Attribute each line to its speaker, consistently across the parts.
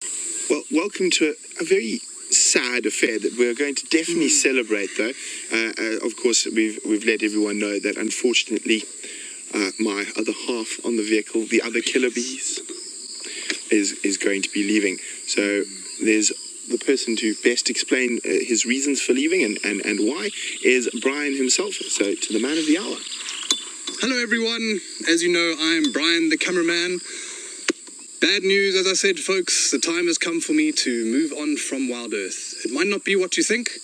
Speaker 1: Well, welcome to a very sad affair that we're going to definitely celebrate, though. Of course, we've let everyone know that, unfortunately, my other half on the vehicle, the other killer bees, is going to be leaving. So there's the person to best explain his reasons for leaving and why is Brian himself. So to the man of the hour.
Speaker 2: Hello everyone, as you know, I'm Brian the cameraman. Bad news, as I said, folks, the time has come for me to move on from Wild Earth. It might not be what you think.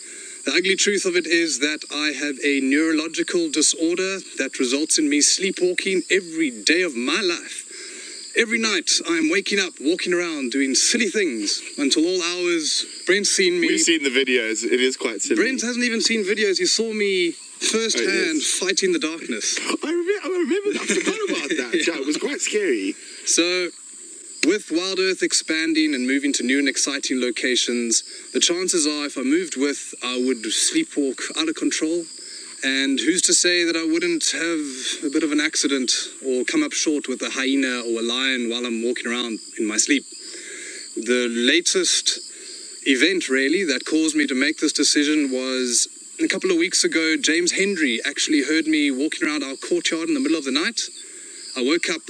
Speaker 2: The ugly truth of it is that I have a neurological disorder that results in me sleepwalking every day of my life. Every night I'm waking up, walking around, doing silly things until all hours. Brent's seen me.
Speaker 1: We've seen the videos, it is quite silly.
Speaker 2: Brent hasn't even seen videos, he saw me firsthand fighting the darkness.
Speaker 1: I remember, I forgot about that. Yeah, it was quite scary.
Speaker 2: So, with Wild Earth expanding and moving to new and exciting locations, the chances are if I moved with, I would sleepwalk out of control. And who's to say that I wouldn't have a bit of an accident or come up short with a hyena or a lion while I'm walking around in my sleep. The latest event, really, that caused me to make this decision was a couple of weeks ago. James Hendry actually heard me walking around our courtyard in the middle of the night. I woke up.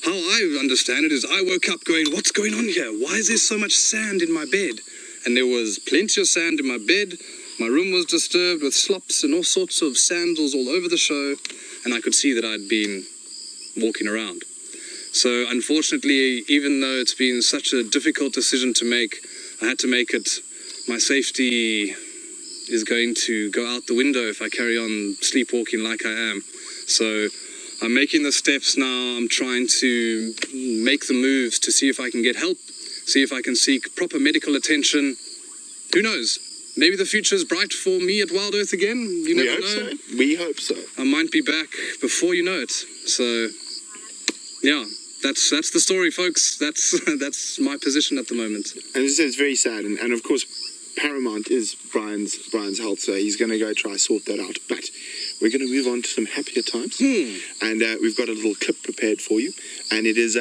Speaker 2: How I understand it is I woke up going, what's going on here? Why is there so much sand in my bed? And there was plenty of sand in my bed. My room was disturbed with slops and all sorts of sandals all over the show. And I could see that I'd been walking around. So unfortunately, even though it's been such a difficult decision to make, I had to make it. My safety is going to go out the window if I carry on sleepwalking like I am. So I'm making the steps now. I'm trying to make the moves to see if I can get help, see if I can seek proper medical attention. Who knows? Maybe the future is bright for me at Wild Earth again. You never know.
Speaker 1: So. We hope so.
Speaker 2: I might be back before you know it. So, yeah, that's the story, folks. That's my position at the moment.
Speaker 1: And as I said, it's very sad. And of course, paramount is Brian's health, so he's going to go try sort that out. But we're going to move on to some happier times, and we've got a little clip prepared for you, and it is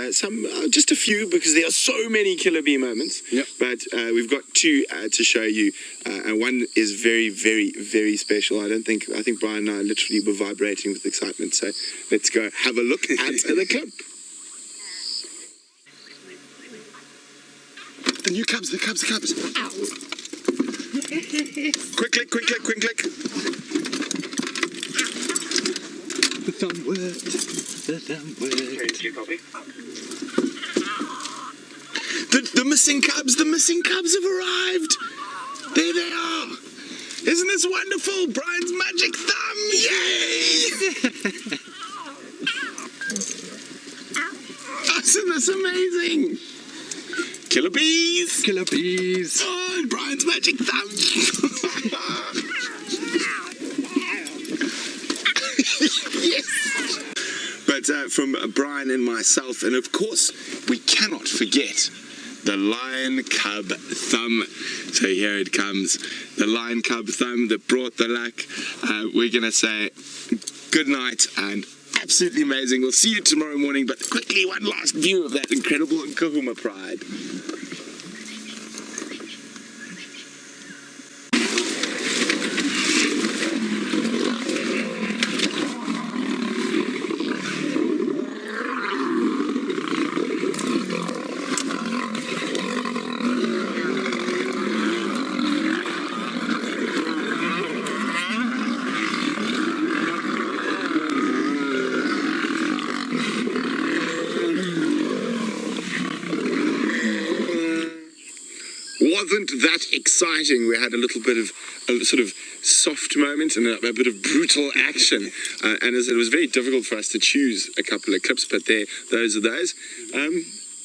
Speaker 1: just a few because there are so many killer bee moments.
Speaker 2: Yep.
Speaker 1: But we've got two to show you, and one is very, very, very special. I think Brian and I literally were vibrating with excitement. So let's go have a look at the clip.
Speaker 3: The new cubs, the cubs. Ow. Quick click. The thumb worked.
Speaker 4: Okay, copy.
Speaker 3: The missing cubs have arrived. There they are. Isn't this wonderful? Brian's magic thumb. Yay! Isn't this amazing? Killer bees. Oh, and Brian's magic thumb. Yes. But from Brian and myself, and of course, we cannot forget the lion cub thumb. So here it comes, the lion cub thumb that brought the luck. We're going to say good night and absolutely amazing. We'll see you tomorrow morning, but quickly, one last view of that incredible Kahuma pride. Wasn't that exciting? We had a little bit of a sort of soft moment and a bit of brutal action. And as it was very difficult for us to choose a couple of clips, but those are those.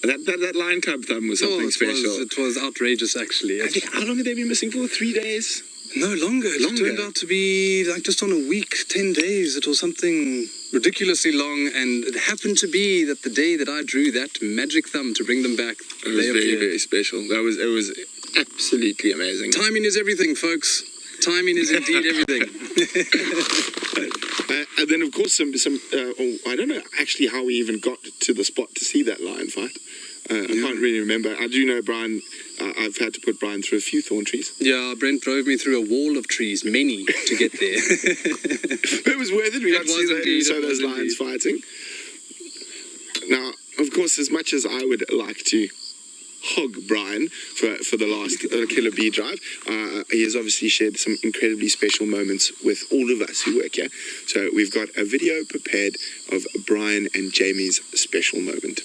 Speaker 3: That lion cub thumb was something special.
Speaker 2: It was outrageous, actually.
Speaker 1: How long had they been missing for? 3 days?
Speaker 2: No, longer. It turned out to be like just on a week, 10 days. It was something ridiculously long, and it happened to be that the day that I drew that magic thumb to bring them back.
Speaker 1: It was very, very special. It was absolutely amazing.
Speaker 2: Timing is everything, folks. Timing is indeed everything.
Speaker 1: And then, of course, I don't know actually how we even got to the spot to see that lion fight. I can't really remember. I do know Brian. I've had to put Brian through a few thorn trees.
Speaker 2: Yeah, Brent drove me through a wall of trees, many, to get there.
Speaker 1: It was worth it. We got to see those lions fighting. Now, of course, as much as I would like to hog Brian for the last Killer Bee drive, he has obviously shared some incredibly special moments with all of us who work here. So we've got a video prepared of Brian and Jamie's special moment.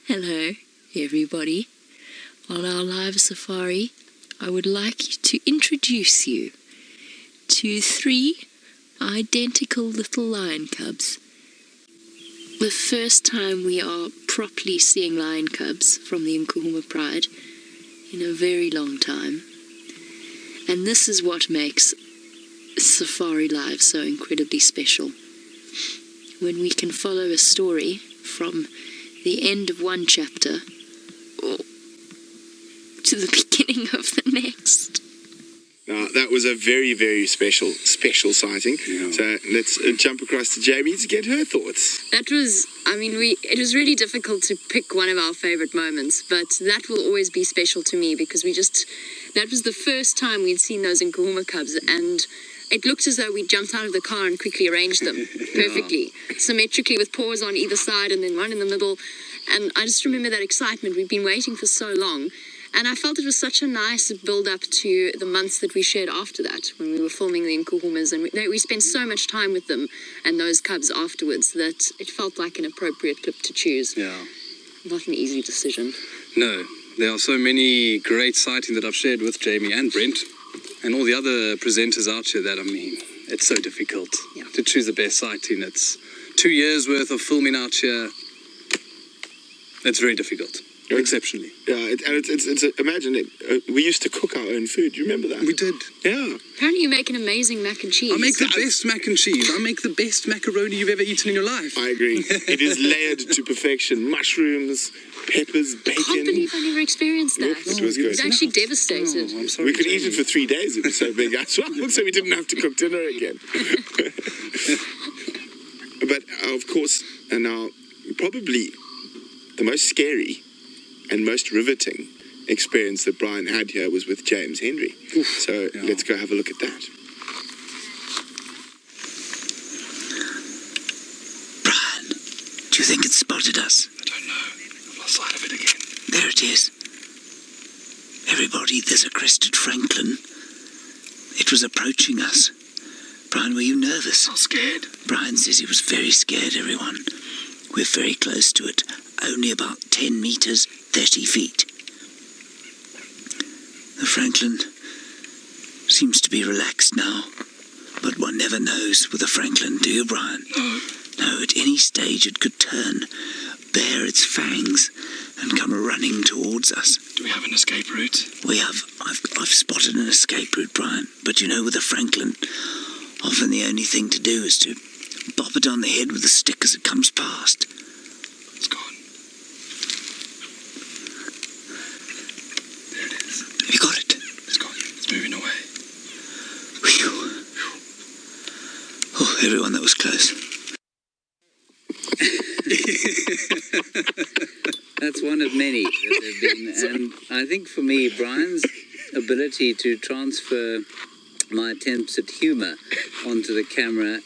Speaker 5: Hello, everybody. On our live safari, I would like to introduce you to 3 identical little lion cubs. The first time we are properly seeing lion cubs from the Nkuhuma Pride in a very long time. And this is what makes Safari Live so incredibly special. When we can follow a story from the end of one chapter to the beginning of the next.
Speaker 1: That was a very, very special sighting. Yeah. So let's jump across to Jamie to get her thoughts.
Speaker 6: That was, it was really difficult to pick one of our favorite moments, but that will always be special to me because that was the first time we'd seen those Nkuhuma cubs, and it looked as though we jumped out of the car and quickly arranged them perfectly, symmetrically, with paws on either side and then one in the middle. And I just remember that excitement. We'd been waiting for so long. And I felt it was such a nice build-up to the months that we shared after that, when we were filming the Nkuhumas. And we spent so much time with them and those cubs afterwards that it felt like an appropriate clip to choose.
Speaker 2: Yeah.
Speaker 6: Not an easy decision.
Speaker 2: No. There are so many great sightings that I've shared with Jamie and Brent and all the other presenters out here that, it's so difficult to choose the best sighting. It's 2 years worth of filming out here. It's very difficult. Exceptionally.
Speaker 1: Yeah, it's imagine it. We used to cook our own food. Do you remember that?
Speaker 2: We did.
Speaker 1: Yeah.
Speaker 6: Apparently you make an amazing mac and cheese.
Speaker 2: I make the best mac and cheese. I make the best macaroni you've ever eaten in your life.
Speaker 1: I agree. It is layered to perfection. Mushrooms, peppers, bacon.
Speaker 6: I can't believe I never experienced that.
Speaker 1: Yep, it was good.
Speaker 6: It was actually devastated.
Speaker 2: I'm sorry,
Speaker 1: we could eat it for 3 days. It was so big as well, so we didn't have to cook dinner again. But of course, and now probably the most scary and most riveting experience that Brian had here was with James Henry. So let's go have a look at that.
Speaker 7: Brian, do you think it spotted us?
Speaker 3: I don't know. I've lost sight of it again.
Speaker 7: There it is. Everybody, there's a crested Franklin. It was approaching us. Brian, were you nervous?
Speaker 3: I'm scared.
Speaker 7: Brian says he was very scared, everyone. We're very close to it. Only about 10 meters, 30 feet. The Franklin seems to be relaxed now, but one never knows with a Franklin, do you, Brian?
Speaker 3: No.
Speaker 7: No, at any stage it could turn, bare its fangs, and come running towards us.
Speaker 3: Do we have an escape route?
Speaker 7: We have. I've spotted an escape route, Brian. But you know, with a Franklin, often the only thing to do is to bop it on the head with a stick as it comes past.
Speaker 3: It's gone. There it is.
Speaker 7: Have you got it?
Speaker 3: It's gone. It's moving away.
Speaker 7: Whew. Oh, everyone, that was close.
Speaker 8: That's one of many that have been. And I think for me, Brian's ability to transfer my attempts at humour onto the camera,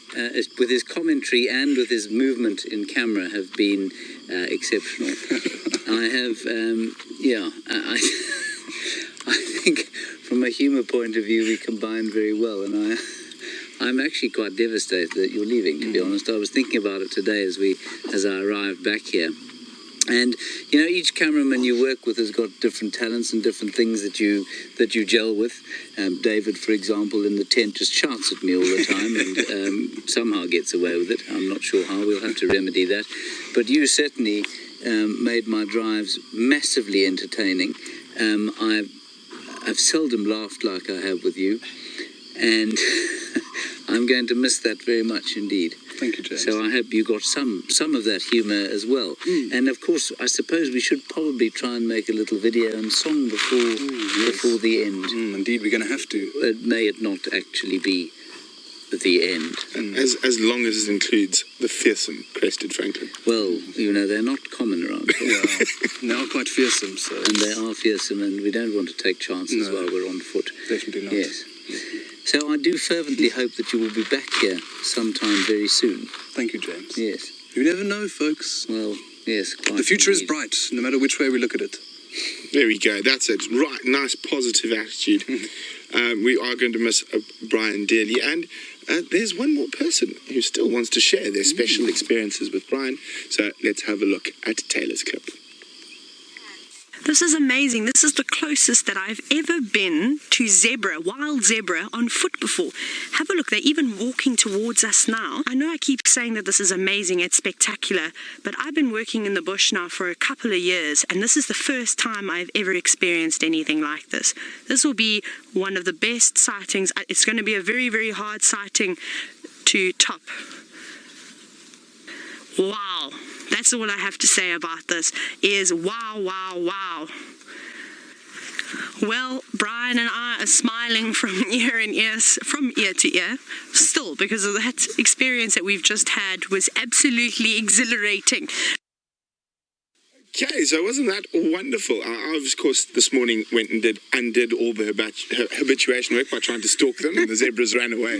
Speaker 8: with his commentary and with his movement in camera, have been exceptional. I have, I think from a humour point of view, we combine very well, and I'm actually quite devastated that you're leaving, to be honest. I was thinking about it today as I arrived back here. And, you know, each cameraman you work with has got different talents and different things that you gel with. David, for example, in the tent just shouts at me all the time and somehow gets away with it. I'm not sure how. We'll have to remedy that. But you certainly made my drives massively entertaining. I've seldom laughed like I have with you. And I'm going to miss that very much indeed.
Speaker 2: Thank you, James.
Speaker 8: So I hope you got some of that humour as well. And of course, I suppose we should probably try and make a little video and song before the end.
Speaker 2: Indeed, we're going to have to.
Speaker 8: May it not actually be the end.
Speaker 1: As long as it includes the fearsome crested francolin.
Speaker 8: Well, they're not common around here.
Speaker 2: Yeah, they are quite fearsome. So
Speaker 8: And they are fearsome, and we don't want to take chances while we're on foot.
Speaker 2: Definitely not.
Speaker 8: Yes. So I do fervently hope that you will be back here sometime very soon.
Speaker 2: Thank you, James.
Speaker 8: Yes.
Speaker 2: You never know, folks.
Speaker 8: Well, yes, quite.
Speaker 2: The future is
Speaker 8: indeed.
Speaker 2: bright, no matter which way we look at it.
Speaker 1: There we go. That's it. Right. Nice positive attitude. We are going to miss Brian dearly. And there's one more person who still wants to share their special experiences with Brian. So let's have a look at Taylor's clip.
Speaker 9: This is amazing. This is the closest that I've ever been to zebra, wild zebra, on foot before. Have a look. They're even walking towards us now. I know I keep saying that this is amazing, it's spectacular, but I've been working in the bush now for a couple of years, and this is the first time I've ever experienced anything like this. This will be one of the best sightings. It's going to be a very, very hard sighting to top. Wow. That's all I have to say about this, is wow, wow, wow. Well, Brian and I are smiling from ear to ear, still, because of that experience that we've just had was absolutely exhilarating.
Speaker 1: Okay, so wasn't that wonderful? I, of course, this morning went and undid all the habituation work by trying to stalk them, and the zebras ran away,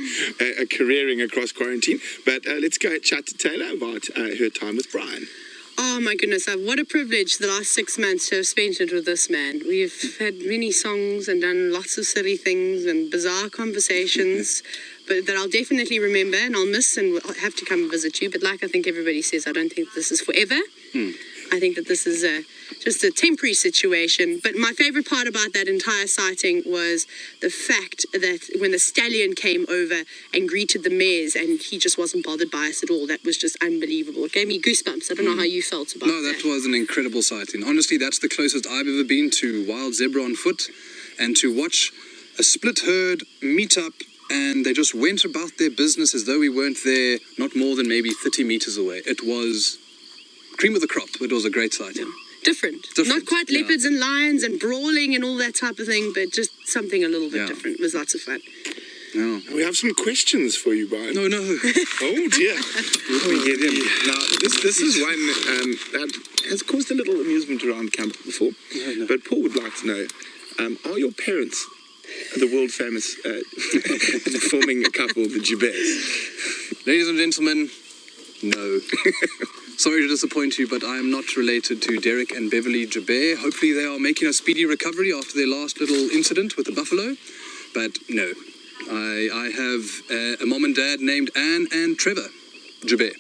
Speaker 1: careering across quarantine. But let's go chat to Taylor about her time with Brian.
Speaker 6: Oh my goodness, what a privilege the last 6 months to have spent it with this man. We've had many songs and done lots of silly things and bizarre conversations, but that I'll definitely remember and I'll miss, and I'll have to come and visit you. But like I think everybody says, I don't think this is forever. I think that this is just a temporary situation. But my favorite part about that entire sighting was the fact that when the stallion came over and greeted the mares, and he just wasn't bothered by us at all. That was just unbelievable. It gave me goosebumps. I don't know how you felt about that.
Speaker 2: No, that was an incredible sighting. Honestly, that's the closest I've ever been to wild zebra on foot, and to watch a split herd meet up, and they just went about their business as though we weren't there, not more than maybe 30 meters away. It was cream of the crop. It was a great sighting.
Speaker 6: Different. Not quite leopards and lions and brawling and all that type of thing, but just something a little bit different. It was lots of fun.
Speaker 2: No.
Speaker 1: We have some questions for you, Brian.
Speaker 2: No.
Speaker 1: Oh, dear. Let me get him. Now, this is one that has caused a little amusement around camp before. No. But Paul would like to know, are your parents the world-famous performing couple, the Jouberts?
Speaker 2: Ladies and gentlemen, no. Sorry to disappoint you, but I am not related to Derek and Beverly Joubert. Hopefully they are making a speedy recovery after their last little incident with the buffalo. But no, I have a mom and dad named Anne and Trevor Joubert.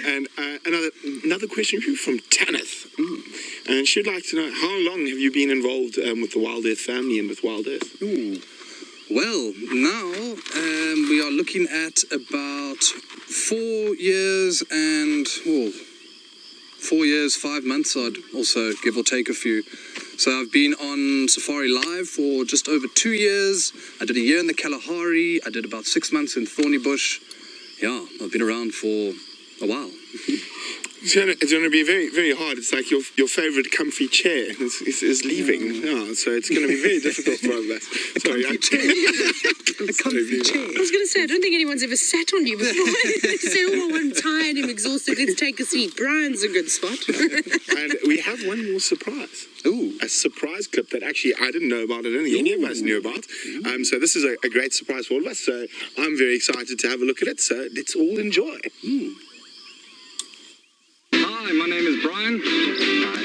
Speaker 1: And another question from Tanith. And she'd like to know, how long have you been involved with the Wild Earth family and with Wild Earth?
Speaker 2: Ooh. Well, now we are looking at about 4 years and 4 years, 5 months. I'd also give or take a few. So I've been on Safari Live for just over 2 years. I did a year in the Kalahari. I did about 6 months in Thorny Bush. Yeah, I've been around for a while.
Speaker 1: It's going to be very, very hard. It's like your favourite comfy chair is leaving. Yeah, so it's going to be very difficult for us. Sorry,
Speaker 2: a comfy chair.
Speaker 6: I was going to say, I don't think anyone's ever sat on you before. They said, oh, I'm tired, I'm exhausted, let's take a seat. Brian's a good spot.
Speaker 1: And we have one more surprise.
Speaker 2: Ooh.
Speaker 1: A surprise clip that actually I didn't know about. I don't think any of us knew about. So this is a great surprise for all of us. So I'm very excited to have a look at it. So let's all enjoy.
Speaker 10: Hi, my name is Brian. I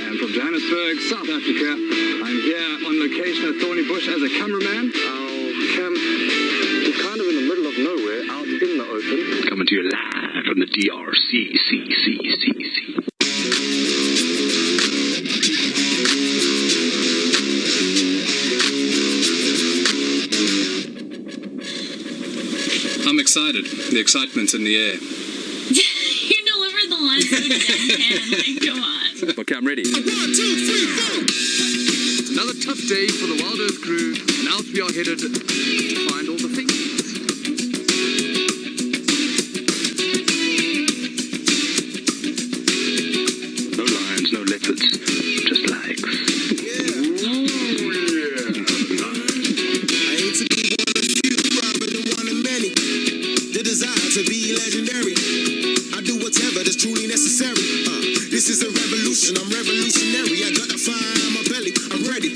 Speaker 10: am from Johannesburg, South Africa. I'm here on location at Thorny Bush as a cameraman. Our camp is kind of in the middle of nowhere, out in the open.
Speaker 4: Coming to you live from the DRC.
Speaker 2: I'm excited. The excitement's in the air.
Speaker 11: You delivered the line so deadpan. Like, come on.
Speaker 10: Okay, I'm ready. 1, 2, 3, 4.
Speaker 2: It's another tough day for the Wild Earth crew, and out we are headed to find all the things.
Speaker 4: No lions, no leopards, just legs.
Speaker 12: I hate to be one of truly necessary. This is a revolution, I'm revolutionary. I got a fire in my belly, I'm ready.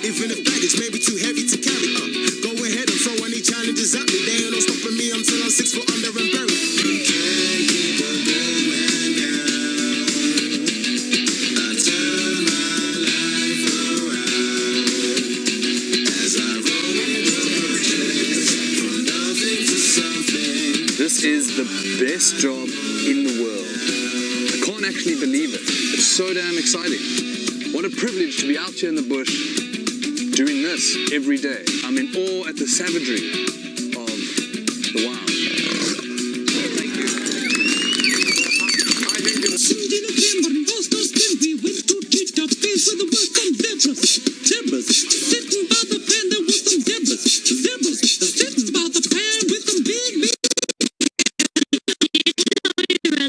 Speaker 12: Even if baggage may be too heavy to carry. Go ahead and throw any challenges at me. They ain't no stopping me until I'm 6 foot under and buried. You can't keep on going down. I turn my life around as I roll from nothing to something.
Speaker 2: This is the best job in the world. I can't actually believe it. It's so damn exciting. What a privilege to be out here in the bush doing this every day. I'm in awe at the savagery of the wild. Thank you.
Speaker 13: We went to treat our face with the work on zebras. Zebras sitting by the pan, there was some zebras. Zebras sitting by the pan with some big.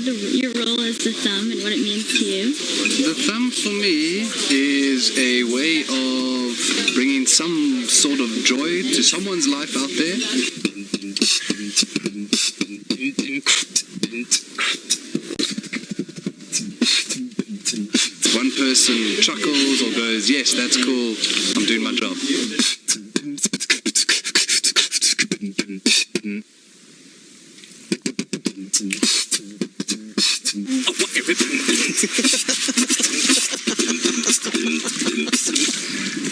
Speaker 11: Your role as the thumb and what it means to you?
Speaker 2: The thumb for me is a way of bringing some sort of joy to someone's life out there. One person chuckles or goes, yes, that's cool, I'm doing my job.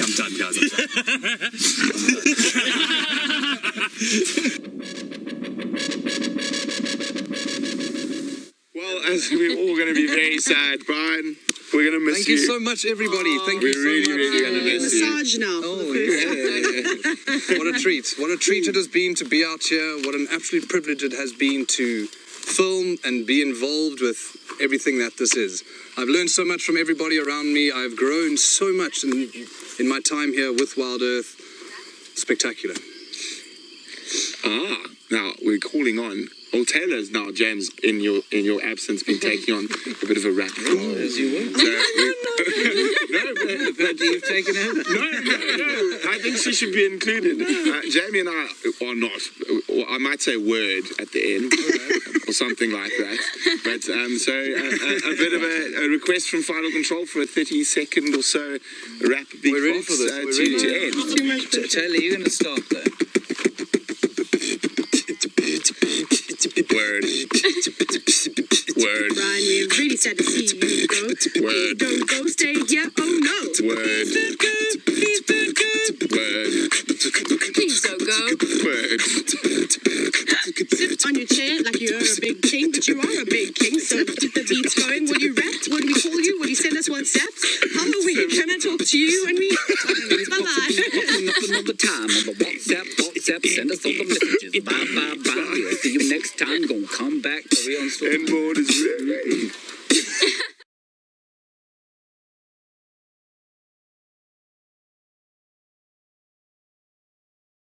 Speaker 2: I'm done, guys.
Speaker 1: Well, as we're all going to be very sad, Brian, we're going to miss you.
Speaker 2: Thank you so much, everybody. Thank you so much.
Speaker 1: We're really going to miss you.
Speaker 9: Massage now.
Speaker 2: Oh, yeah. What a treat. What a treat it has been to be out here. What an absolute privilege it has been to film and be involved with everything that this is. I've learned so much from everybody around me. I've grown so much in my time here with Wild Earth. Spectacular.
Speaker 1: Now we're calling on. Well, Taylor's now, James, in your absence, been taking on a bit of a rap.
Speaker 8: As you were. But you've taken over.
Speaker 1: No. I think she should be included. Jamie and I are not. I might say word at the end or something like that. But so a bit of a request from Final Control for a 30-second or so rap. Big
Speaker 2: We're ready for this. We're ready
Speaker 1: to end.
Speaker 8: Too much. Taylor, you're going to start though.
Speaker 1: Word. Word.
Speaker 9: Brian, we're really sad to see you go.
Speaker 1: Word.
Speaker 9: Don't go, stay here. Oh no.
Speaker 1: Word. Word.
Speaker 6: Please don't go.
Speaker 1: Word.
Speaker 9: Sit on your chair like you're a big king, but you are a big king. So keep the beats going. Will you rap? Will we call you? Will you send us WhatsApps? How are we? Can I talk to you? And we. Bye-bye.
Speaker 8: Another time on the WhatsApp. Send us all the messages. Bye. See you next time. Gonna come back. Are we on?
Speaker 1: And board is ready.